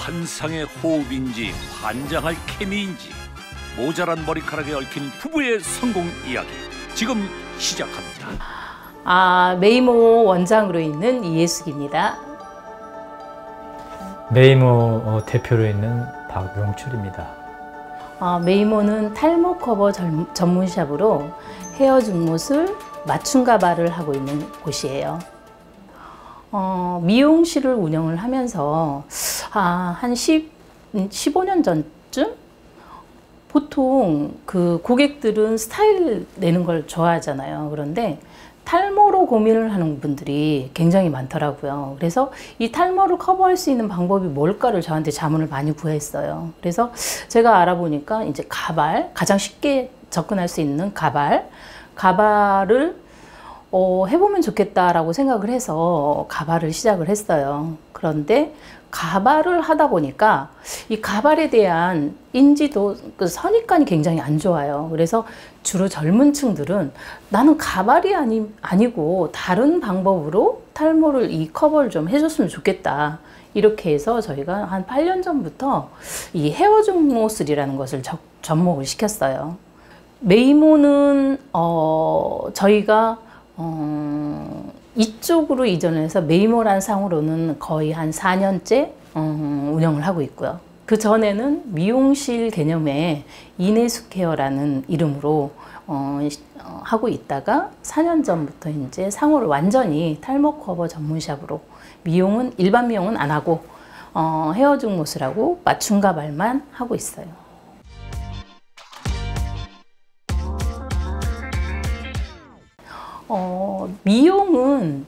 환상의 호흡인지 환장할 케미인지 모자란 머리카락에 얽힌 부부의 성공 이야기 지금 시작합니다. 메이모 원장으로 있는 이예숙입니다. 메이모 대표로 있는 박용출입니다. 메이모는 탈모 커버 전문샵으로 헤어 중못을 맞춤 가발을 하고 있는 곳이에요. 미용실을 운영을 하면서 한 15년 전쯤 보통 그 고객들은 스타일 내는 걸 좋아하잖아요. 그런데 탈모로 고민을 하는 분들이 굉장히 많더라고요. 그래서 이 탈모를 커버할 수 있는 방법이 뭘까를 저한테 자문을 많이 구했어요. 그래서 제가 알아보니까 이제 가장 쉽게 접근할 수 있는 가발을 해보면 좋겠다라고 생각을 해서 가발을 시작을 했어요. 그런데 가발을 하다 보니까 이 가발에 대한 인지도, 선입관이 굉장히 안 좋아요. 그래서 주로 젊은 층들은 나는 가발이 아니고 다른 방법으로 탈모를 이 커버를 좀 해줬으면 좋겠다. 이렇게 해서 저희가 한 8년 전부터 이 헤어 중모술이라는 것을 접목을 시켰어요. 메이모는 저희가 이쪽으로 이전해서 메이모란 상으로는 거의 한 4년째 운영을 하고 있고요. 그 전에는 미용실 개념의 이내숙 헤어라는 이름으로 하고 있다가 4년 전부터 이제 상호를 완전히 탈모 커버 전문샵으로 일반 미용은 안 하고 헤어 중모술하고 맞춤 가발만 하고 있어요. 미용은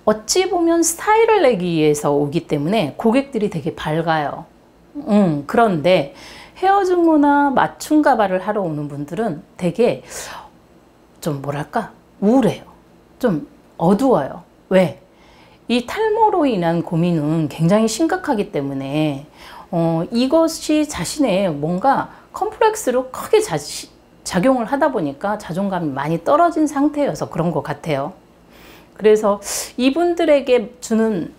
어찌 보면 스타일을 내기 위해서 오기 때문에 고객들이 되게 밝아요. 그런데 헤어 중모나 맞춤 가발을 하러 오는 분들은 되게 좀 뭐랄까 우울해요. 좀 어두워요. 왜? 이 탈모로 인한 고민은 굉장히 심각하기 때문에 이것이 자신의 뭔가 컴플렉스로 크게 작용을 하다 보니까 자존감이 많이 떨어진 상태여서 그런 것 같아요. 그래서 이분들에게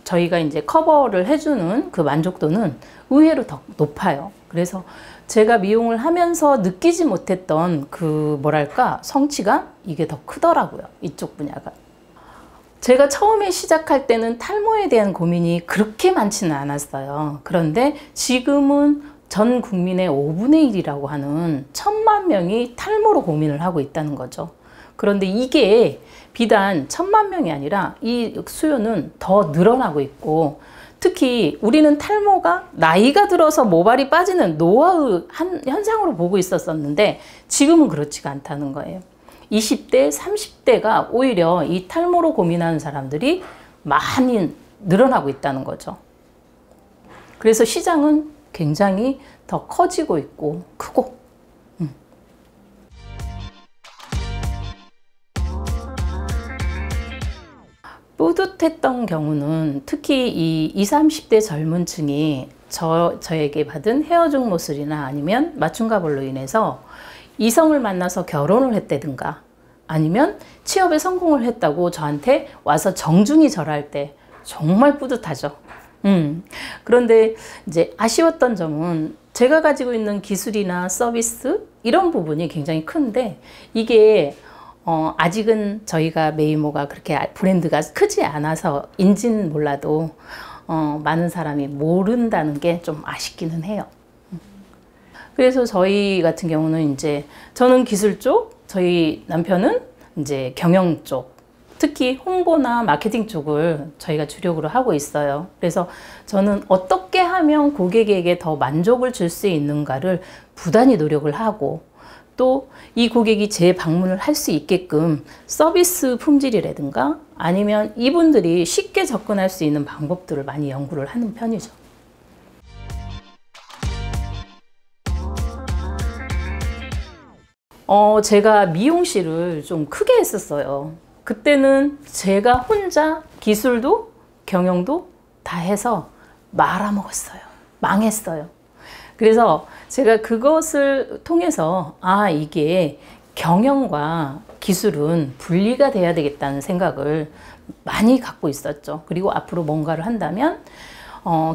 저희가 이제 커버를 해주는 그 만족도는 의외로 더 높아요. 그래서 제가 미용을 하면서 느끼지 못했던 그 뭐랄까 성취감? 이게 더 크더라고요. 이쪽 분야가. 제가 처음에 시작할 때는 탈모에 대한 고민이 그렇게 많지는 않았어요. 그런데 지금은 전 국민의 5분의 1이라고 하는 1000만 명이 탈모로 고민을 하고 있다는 거죠. 그런데 이게 비단 1000만 명이 아니라 이 수요는 더 늘어나고 있고, 특히 우리는 탈모가 나이가 들어서 모발이 빠지는 노화의 현상으로 보고 있었는데 지금은 그렇지가 않다는 거예요. 20대, 30대가 오히려 이 탈모로 고민하는 사람들이 많이 늘어나고 있다는 거죠. 그래서 시장은 굉장히 더 커지고 있고 크고. 뿌듯했던 경우는 특히 이 20, 30대 젊은 층이 저에게 받은 헤어 중모술이나 아니면 맞춤 가발로 인해서 이성을 만나서 결혼을 했다든가 아니면 취업에 성공을 했다고 저한테 와서 정중히 절할 때 정말 뿌듯하죠. 그런데 이제 아쉬웠던 점은 제가 가지고 있는 기술이나 서비스 이런 부분이 굉장히 큰데 이게 아직은 저희가 메이모가 그렇게 브랜드가 크지 않아서인지는 몰라도 많은 사람이 모른다는 게 좀 아쉽기는 해요. 그래서 저희 같은 경우는 이제 저는 기술 쪽, 저희 남편은 이제 경영 쪽, 특히 홍보나 마케팅 쪽을 저희가 주력으로 하고 있어요. 그래서 저는 어떻게 하면 고객에게 더 만족을 줄 수 있는가를 부단히 노력을 하고, 또 이 고객이 재방문을 할 수 있게끔 서비스 품질이라든가 아니면 이분들이 쉽게 접근할 수 있는 방법들을 많이 연구를 하는 편이죠. 제가 미용실을 좀 크게 했었어요. 그때는 제가 혼자 기술도 경영도 다 해서 말아먹었어요. 망했어요. 그래서 제가 그것을 통해서 이게 경영과 기술은 분리가 돼야 되겠다는 생각을 많이 갖고 있었죠. 그리고 앞으로 뭔가를 한다면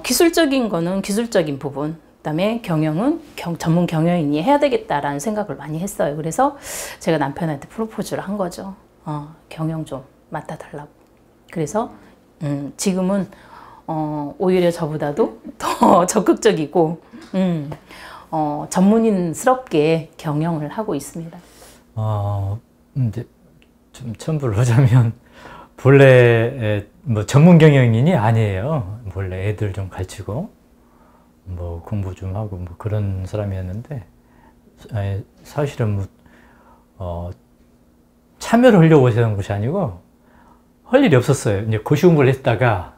기술적인 거는 기술적인 부분, 그다음에 경영은 전문 경영인이 해야 되겠다라는 생각을 많이 했어요. 그래서 제가 남편한테 프로포즈를 한 거죠. 경영 좀 맡아달라고. 그래서 지금은 오히려 저보다도 더 적극적이고 전문인스럽게 경영을 하고 있습니다. 이제 좀 첨부를 하자면 본래 뭐 전문 경영인이 아니에요. 원래 애들 좀 가르치고 뭐 공부 좀 하고 뭐 그런 사람이었는데 사실은 뭐 참여를 하려고 하는 것이 아니고 할 일이 없었어요. 이제 고시 공부를 했다가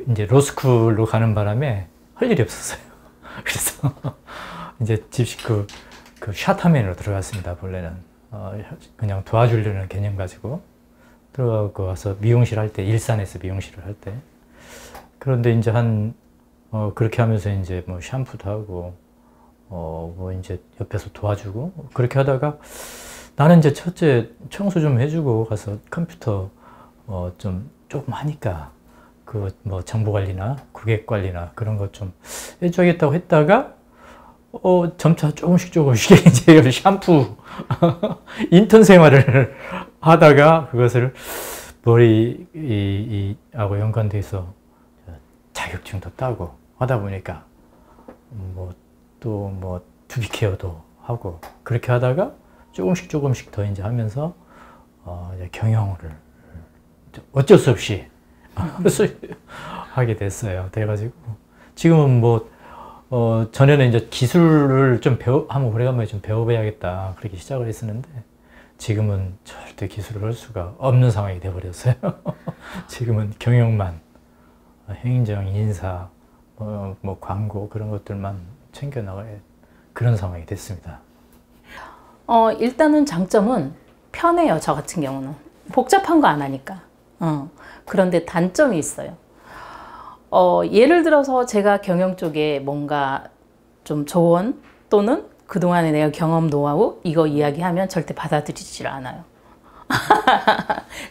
이제 로스쿨로 가는 바람에 할 일이 없었어요. 그래서 이제 집식 그 샤타맨으로 들어갔습니다. 본래는 그냥 도와주려는 개념 가지고 들어가고 와서 미용실 할 때, 일산에서 미용실을 할 때, 그런데 이제 그렇게 하면서 이제 뭐 샴푸도 하고 뭐 이제 옆에서 도와주고 그렇게 하다가 나는 이제 첫째 청소 좀 해주고 가서 컴퓨터 조금 하니까 그 뭐 정보 관리나 고객 관리나 그런 것 좀 해줘야겠다고 했다가 점차 조금씩 이제 샴푸 인턴 생활을 하다가 그것을 머리하고 연관돼서 자격증도 따고 하다 보니까 또 두피 케어도 하고 그렇게 하다가 조금씩 더 이제 하면서 이제 경영을 어쩔 수 없이 하게 됐어요. 돼가지고 지금은 전에는 이제 기술을 좀 한번 오래간만에 좀 배워봐야겠다 그렇게 시작을 했었는데 지금은 절대 기술을 할 수가 없는 상황이 돼버렸어요. 지금은 경영만, 행정, 인사, 뭐 광고 그런 것들만 챙겨나가야 그런 상황이 됐습니다. 일단은 장점은 편해요. 저 같은 경우는 복잡한 거 안 하니까. 그런데 단점이 있어요. 예를 들어서 제가 경영 쪽에 뭔가 좀 조언 또는 그동안에 내가 경험 노하우 이거 이야기하면 절대 받아들이질 않아요.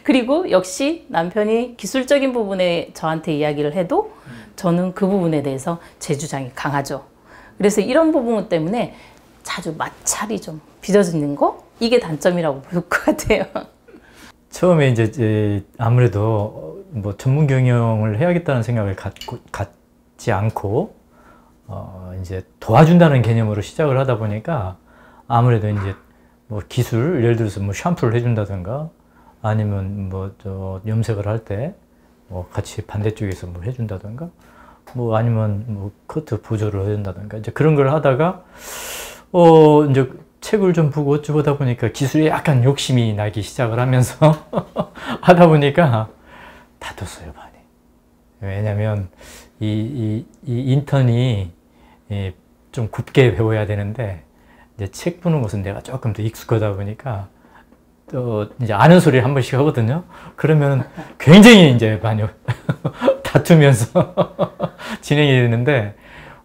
그리고 역시 남편이 기술적인 부분에 저한테 이야기를 해도 저는 그 부분에 대해서 제 주장이 강하죠. 그래서 이런 부분 때문에 자주 마찰이 좀 빚어지는 거? 이게 단점이라고 볼 것 같아요. 처음에 이제 아무래도 뭐 전문 경영을 해야겠다는 생각을 갖지 않고 이제 도와준다는 개념으로 시작을 하다 보니까 아무래도 이제 뭐 기술, 예를 들어서 뭐 샴푸를 해준다든가 아니면 뭐 염색을 할 때 뭐 같이 반대쪽에서 뭐 해준다든가 뭐 아니면 뭐 커트 보조를 해준다든가 이제 그런 걸 하다가 이제 책을 좀 보고 어쩌고 하다 보니까 기술에 약간 욕심이 나기 시작을 하면서 하다 보니까 다퉜어요, 많이. 왜냐면 이 인턴이 좀 굽게 배워야 되는데 이제 책 보는 것은 내가 조금 더 익숙하다 보니까 또 이제 아는 소리를 한 번씩 하거든요. 그러면 굉장히 이제 많이 다투면서 진행이 되는데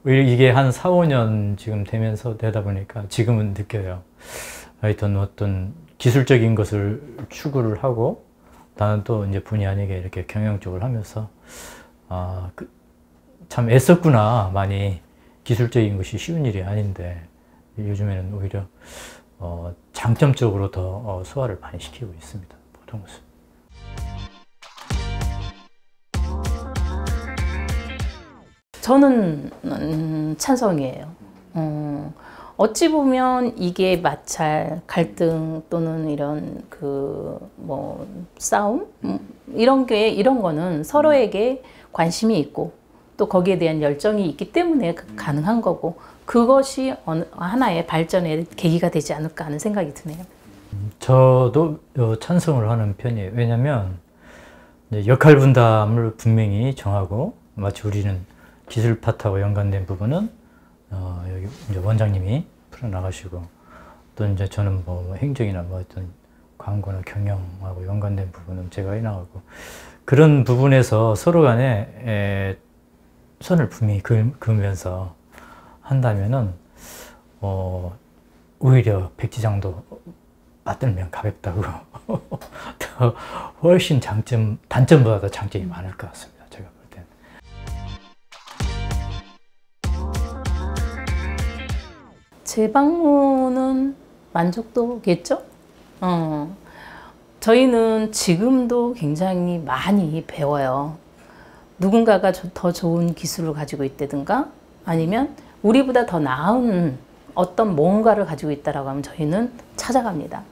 이게 한 4, 5년 지금 되다 보니까 지금은 느껴요. 하여튼 어떤 기술적인 것을 추구를 하고 나는 또 이제 본의 아니게 이렇게 경영 쪽을 하면서 참 애썼구나. 많이 기술적인 것이 쉬운 일이 아닌데 요즘에는 오히려 장점적으로 더 소화를 많이 시키고 있습니다. 모든 것을. 저는 찬성이에요. 어찌 보면 이게 마찰, 갈등 또는 이런 뭐 싸움 이런 거는 서로에게 관심이 있고 또 거기에 대한 열정이 있기 때문에 가능한 거고 그것이 하나의 발전의 계기가 되지 않을까 하는 생각이 드네요. 저도 찬성을 하는 편이에요. 왜냐하면 역할 분담을 분명히 정하고 마치 우리는 기술 파트하고 연관된 부분은 여기 이제 원장님이 풀어나가시고 또 이제 저는 뭐 행정이나 뭐 어떤 광고나 경영하고 연관된 부분은 제가 해나가고 그런 부분에서 서로 간에 선을 분명히 그으면서 한다면은 오히려 백지장도 맞들면 가볍다고 더 훨씬 단점보다 더 장점이 많을 것 같습니다. 제가 볼 때는. 재방문은 만족도겠죠? 저희는 지금도 굉장히 많이 배워요. 누군가가 더 좋은 기술을 가지고 있다든가 아니면 우리보다 더 나은 어떤 뭔가를 가지고 있다라고 하면 저희는 찾아갑니다.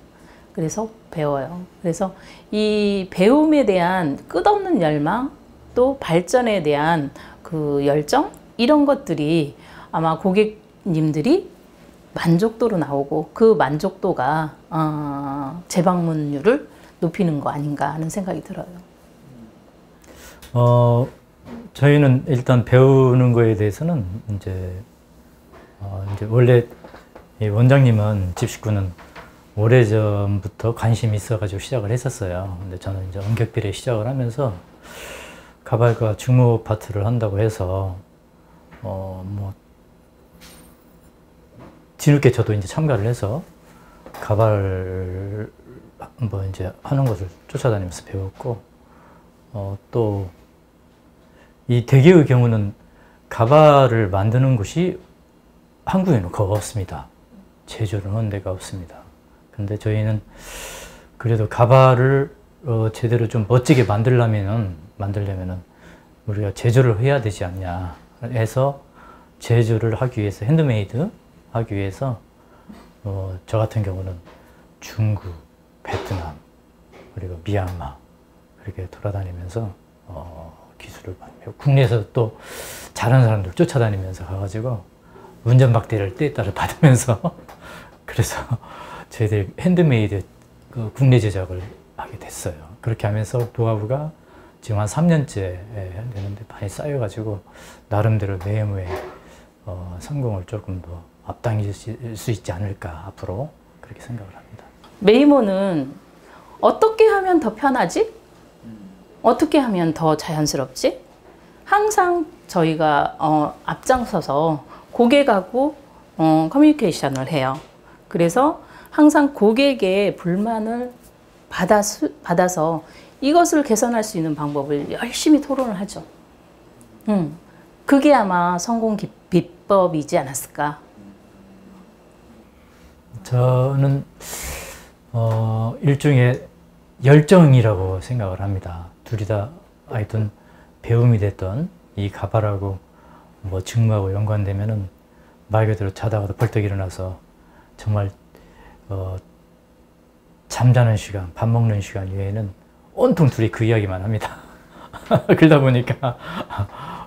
그래서 배워요. 그래서 이 배움에 대한 끝없는 열망, 또 발전에 대한 그 열정, 이런 것들이 아마 고객님들이 만족도로 나오고 그 만족도가 재방문율을 높이는 거 아닌가 하는 생각이 들어요. 저희는 일단 배우는 거에 대해서는 이제 원래 이 원장님은 집식구는 오래전부터 관심이 있어가지고 시작을 했었어요. 근데 저는 이제 엄격비례 시작을 하면서 가발과 중무 파트를 한다고 해서 뭐 뒤늦게 저도 이제 참가를 해서 가발 뭐 이제 하는 것을 쫓아다니면서 배웠고 또 이 대개의 경우는 가발을 만드는 곳이 한국에는 거의 없습니다. 제조를 하는 데가 없습니다. 근데 저희는 그래도 가발을 제대로 좀 멋지게 만들려면은 우리가 제조를 해야 되지 않냐 해서 제조를 하기 위해서 핸드메이드 하기 위해서 저 같은 경우는 중국, 베트남 그리고 미얀마 그렇게 돌아다니면서 기술을 많이 배우고 국내에서 또 잘하는 사람들 쫓아다니면서 가가지고 운전박대를 때에 따라 받으면서 그래서 저희들 핸드메이드 그 국내 제작을 하게 됐어요. 그렇게 하면서 노하우가 지금 한 3년째 되는데 많이 쌓여가지고 나름대로 매무에 성공을 조금 더 앞당길 수 있지 않을까 앞으로 그렇게 생각을 합니다. 메이모는 어떻게 하면 더 편하지? 어떻게 하면 더 자연스럽지? 항상 저희가 앞장서서 고객하고 커뮤니케이션을 해요. 그래서 항상 고객의 불만을 받아서 이것을 개선할 수 있는 방법을 열심히 토론을 하죠. 그게 아마 성공 비법이지 않았을까. 저는 일종의 열정이라고 생각을 합니다. 둘이 다 하여튼 배움이 됐던 이 가발하고 뭐 직무하고 연관되면은 말 그대로 자다가도 벌떡 일어나서 정말 잠자는 시간, 밥 먹는 시간 이외에는 온통 둘이 그 이야기만 합니다. 그러다 보니까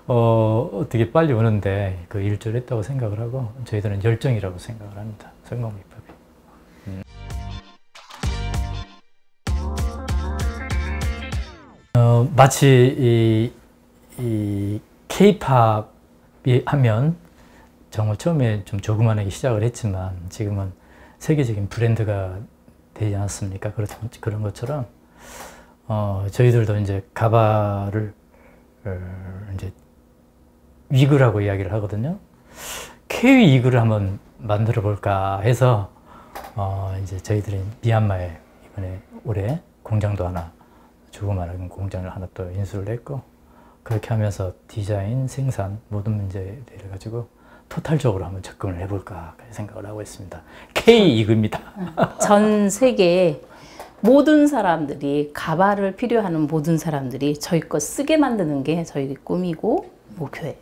어떻게 빨리 오는데 그 일조를 했다고 생각을 하고 저희들은 열정이라고 생각을 합니다. 성공 비법이. 마치 이 K-팝이 하면 정말 처음에 좀 조그만하게 시작을 했지만 지금은 세계적인 브랜드가 되지 않았습니까? 그런 것처럼 저희들도 이제 가발을 이제 위그라고 이야기를 하거든요. K 위그를 한번 만들어 볼까 해서 이제 저희들이 미얀마에 이번에 올해 공장도 하나 조그마한 공장을 하나 또 인수를 했고 그렇게 하면서 디자인, 생산 모든 문제에 대해 가지고 토탈적으로 한번 접근을 해볼까 생각을 하고 있습니다. K 이그입니다. 전 세계 모든 사람들이 가발을 필요하는 모든 사람들이 저희 거 쓰게 만드는 게 저희 꿈이고 목표예요.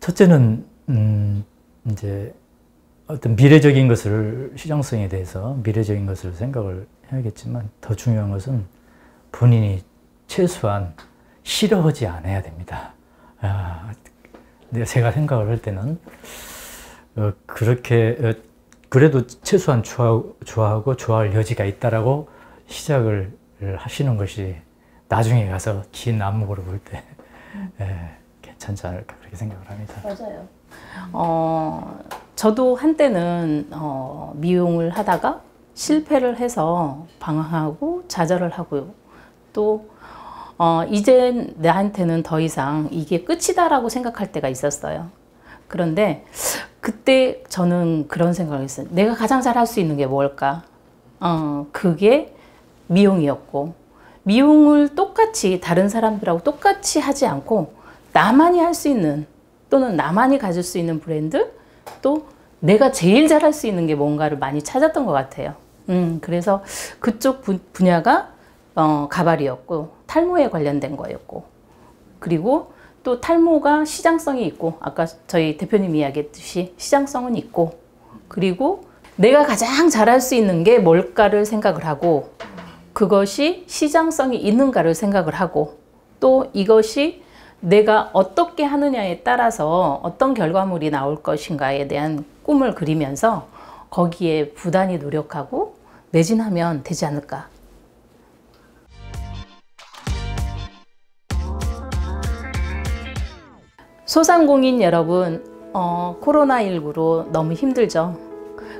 첫째는 이제 어떤 미래적인 것을 실용성에 대해서 미래적인 것을 생각을 해야겠지만 더 중요한 것은 본인이 최소한 싫어하지 않아야 됩니다. 제가 생각을 할 때는 그렇게 그래도 최소한 좋아하고 좋아할 여지가 있다라고 시작을 하시는 것이 나중에 가서 긴 안목으로 볼 때 괜찮지 않을까 그렇게 생각을 합니다. 맞아요. 저도 한때는 미용을 하다가 실패를 해서 방황하고 좌절을 하고요. 또 이제 나한테는 더 이상 이게 끝이다라고 생각할 때가 있었어요. 그런데 그때 저는 그런 생각을 했어요. 내가 가장 잘할 수 있는 게 뭘까? 그게 미용이었고 미용을 똑같이 다른 사람들하고 똑같이 하지 않고 나만이 할 수 있는 또는 나만이 가질 수 있는 브랜드 또 내가 제일 잘할 수 있는 게 뭔가를 많이 찾았던 것 같아요. 그래서 그쪽 분야가 가발이었고 탈모에 관련된 거였고 그리고 또 탈모가 시장성이 있고 아까 저희 대표님이 이야기했듯이 시장성은 있고 그리고 내가 가장 잘할 수 있는 게 뭘까를 생각을 하고 그것이 시장성이 있는가를 생각을 하고 또 이것이 내가 어떻게 하느냐에 따라서 어떤 결과물이 나올 것인가에 대한 꿈을 그리면서 거기에 부단히 노력하고 매진하면 되지 않을까. 소상공인 여러분, 코로나19로 너무 힘들죠.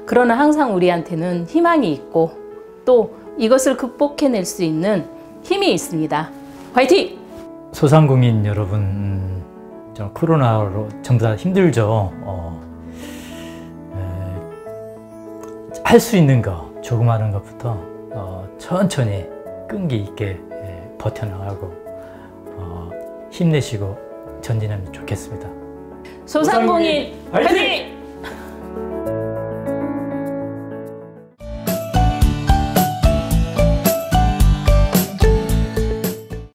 그러나 항상 우리한테는 희망이 있고 또 이것을 극복해낼 수 있는 힘이 있습니다. 화이팅! 소상공인 여러분, 코로나로 전부 다 힘들죠. 할 수 있는 거, 조그마한 것부터 천천히 끈기 있게 버텨나가고 힘내시고 전진하면 좋겠습니다. 소상공인 화이팅!